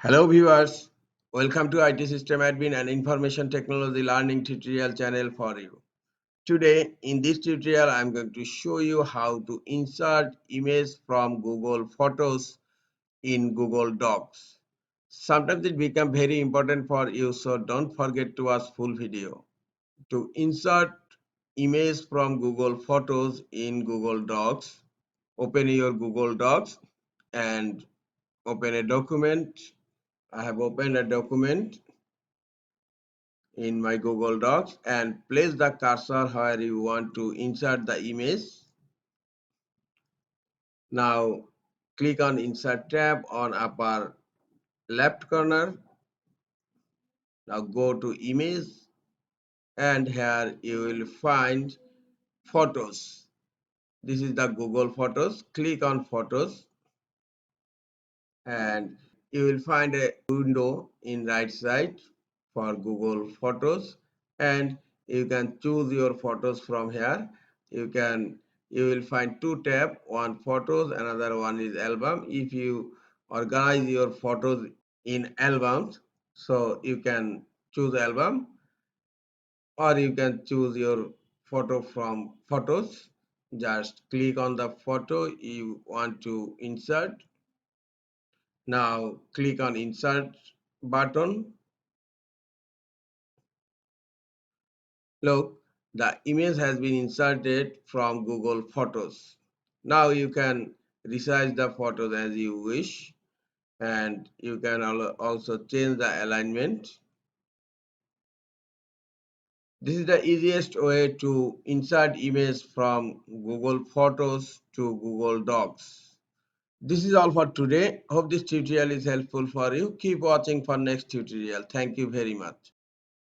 Hello viewers, welcome to IT System Admin and Information Technology Learning tutorial channel for you. Today in this tutorial I am going to show you how to insert image from Google Photos in Google Docs. Sometimes it becomes very important for you, so don't forget to watch full video. To insert image from Google Photos in Google Docs, open your Google Docs and open a document. I have opened a document in my Google Docs and place the cursor where you want to insert the image. Now click on Insert tab on upper left corner. Now go to Image and here you will find Photos. This is the Google Photos. Click on Photos and you will find a window in right side for Google Photos, and you can choose your photos from here. You will find two tabs, one photos, another one is album. If you organize your photos in albums, so you can choose album, or you can choose your photo from photos. Just click on the photo you want to insert. Now click on Insert button. Look, the image has been inserted from Google Photos. Now you can resize the photos as you wish, and you can also change the alignment. This is the easiest way to insert image from Google Photos to Google Docs. This is all for today. Hope this tutorial is helpful for you. Keep watching for next tutorial. Thank you very much.